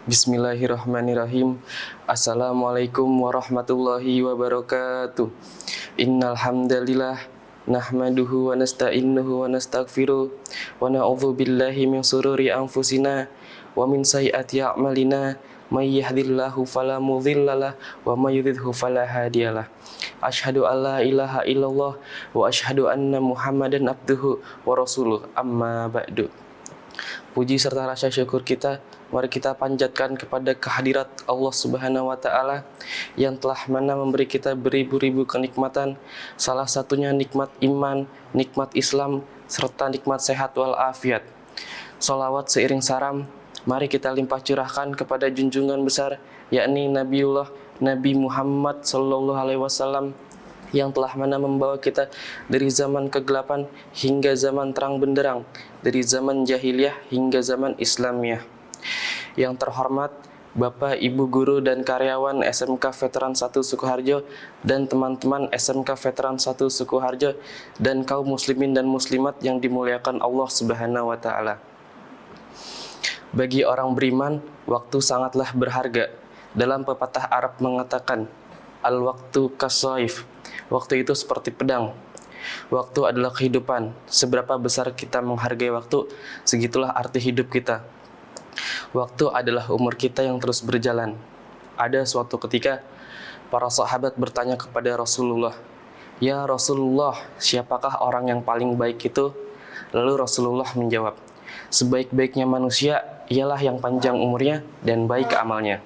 Bismillahirrahmanirrahim. Assalamualaikum warahmatullahi wabarakatuh. Innal hamdalillah nahmaduhu wa nasta'inuhu wa nastaghfiruh wa na'udzu billahi min sururi anfusina wa min sayyiati a'malina may yahdihillahu fala mudhillalah wa may yudhlilhu fala hadiyalah. Asyhadu an la ilaha illallah wa asyhadu anna Muhammadan abduhu wa rasuluh. Amma ba'du. Puji serta rasa syukur kita mari kita panjatkan kepada kehadirat Allah Subhanahu wa taala yang telah mana memberi kita beribu-ribu kenikmatan, salah satunya nikmat iman, nikmat Islam serta nikmat sehat wal afiat. Shalawat seiring salam mari kita limpah curahkan kepada junjungan besar yakni Nabi Muhammad sallallahu alaihi wasallam yang telah mana membawa kita dari zaman kegelapan hingga zaman terang benderang, dari zaman jahiliyah hingga zaman Islamiyah. Yang terhormat Bapak, Ibu Guru dan karyawan SMK Veteran 1 Sukoharjo dan teman-teman SMK Veteran 1 Sukoharjo dan kaum muslimin dan muslimat yang dimuliakan Allah Subhanahu wa taala. Bagi orang beriman, waktu sangatlah berharga. Dalam pepatah Arab mengatakan, al-waktu kasaif. Waktu itu seperti pedang. Waktu adalah kehidupan. Seberapa besar kita menghargai waktu, segitulah arti hidup kita. Waktu adalah umur kita yang terus berjalan. Ada suatu ketika, para sahabat bertanya kepada Rasulullah, "Ya Rasulullah, siapakah orang yang paling baik itu?" Lalu Rasulullah menjawab, "Sebaik-baiknya manusia ialah yang panjang umurnya dan baik amalnya."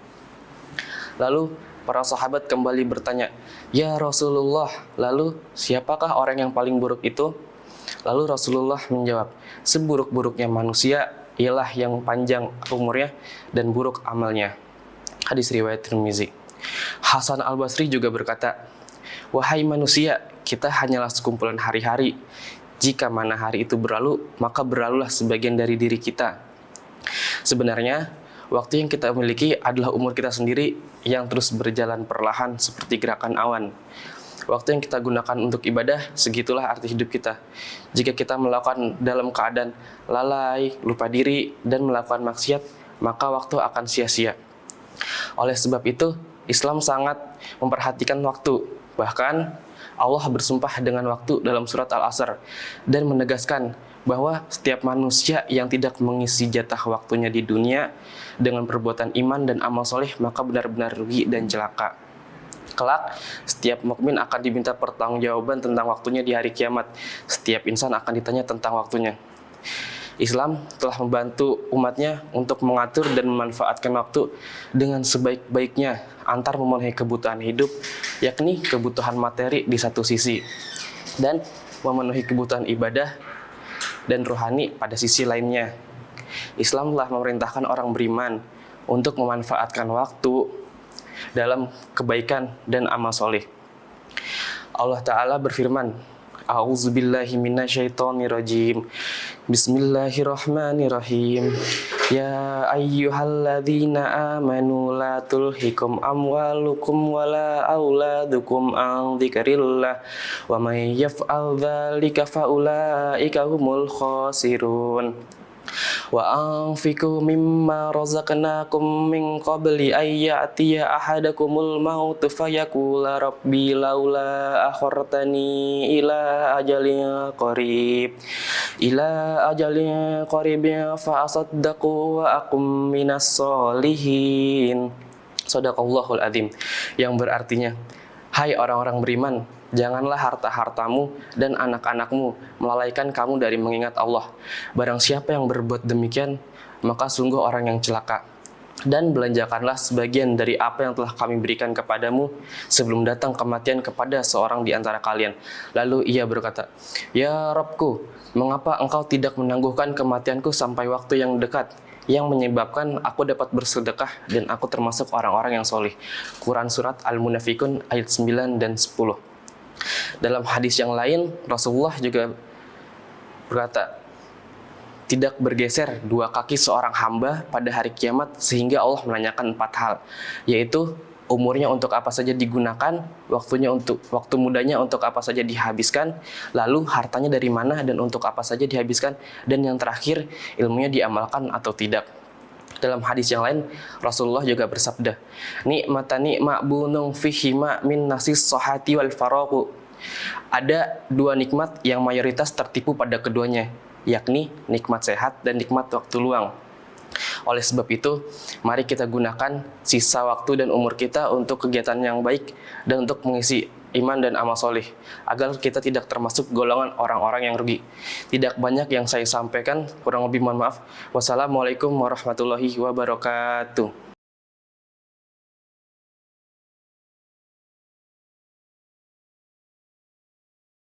Lalu para sahabat kembali bertanya, "Ya Rasulullah, lalu siapakah orang yang paling buruk itu?" Lalu Rasulullah menjawab, "Seburuk-buruknya manusia ialah yang panjang umurnya dan buruk amalnya." Hadis riwayat Tirmizi. Hasan Al-Basri juga berkata, "Wahai manusia, kita hanyalah sekumpulan hari-hari. Jika mana hari itu berlalu, maka berlalulah sebagian dari diri kita." Sebenarnya, waktu yang kita miliki adalah umur kita sendiri yang terus berjalan perlahan seperti gerakan awan. Waktu yang kita gunakan untuk ibadah, segitulah arti hidup kita. Jika kita melakukan dalam keadaan lalai, lupa diri, dan melakukan maksiat, maka waktu akan sia-sia. Oleh sebab itu, Islam sangat memperhatikan waktu. Bahkan, Allah bersumpah dengan waktu dalam surat Al-Asr dan menegaskan bahwa setiap manusia yang tidak mengisi jatah waktunya di dunia dengan perbuatan iman dan amal soleh maka benar-benar rugi dan celaka. Kelak, setiap mukmin akan diminta pertanggungjawaban tentang waktunya di hari kiamat. Setiap insan akan ditanya tentang waktunya. Islam telah membantu umatnya untuk mengatur dan memanfaatkan waktu dengan sebaik-baiknya antar memenuhi kebutuhan hidup, yakni kebutuhan materi di satu sisi, dan memenuhi kebutuhan ibadah dan rohani pada sisi lainnya. Islam telah memerintahkan orang beriman untuk memanfaatkan waktu dalam kebaikan dan amal soleh. Allah Ta'ala berfirman, A'udzubillahi minasyaitonirrajim. Bismillahirrahmanirrahim. Ya ayyuhalladzina amanu la tulhikum amwalukum wala auladukum an dzikrillah wa may yaf'al dzalika faulaika humul khasirun. Wa anfiqu mimma razaqnakum min qabli ay ya'tiya ahadakumul mautu fayaqula rabbi laula akhartani ila ajalin qarib fa asaddaqu wa akum minas solihin. Shadaqallahul adzim, yang berartinya, hai orang-orang beriman, janganlah harta-hartamu dan anak-anakmu melalaikan kamu dari mengingat Allah. Barang siapa yang berbuat demikian, maka sungguh orang yang celaka. Dan belanjakanlah sebagian dari apa yang telah kami berikan kepadamu sebelum datang kematian kepada seorang di antara kalian. Lalu ia berkata, Ya Rabbku, mengapa engkau tidak menangguhkan kematianku sampai waktu yang dekat, yang menyebabkan aku dapat bersedekah dan aku termasuk orang-orang yang soleh. Quran Surat Al-Munafikun ayat 9 dan 10. Dalam hadis yang lain, Rasulullah juga berkata, tidak bergeser dua kaki seorang hamba pada hari kiamat sehingga Allah menanyakan 4 hal, yaitu umurnya untuk apa saja digunakan, waktu mudanya untuk apa saja dihabiskan, lalu hartanya dari mana dan untuk apa saja dihabiskan, dan yang terakhir ilmunya diamalkan atau tidak. Dalam hadis yang lain, Rasulullah juga bersabda, nikmatani ma'bunung fihima min nasis sohati wal faroku. Ada dua nikmat yang mayoritas tertipu pada keduanya, yakni nikmat sehat dan nikmat waktu luang. Oleh sebab itu, mari kita gunakan sisa waktu dan umur kita untuk kegiatan yang baik dan untuk mengisi iman dan amal soleh, agar kita tidak termasuk golongan orang-orang yang rugi. Tidak banyak yang saya sampaikan, kurang lebih mohon maaf. Wassalamualaikum warahmatullahi wabarakatuh.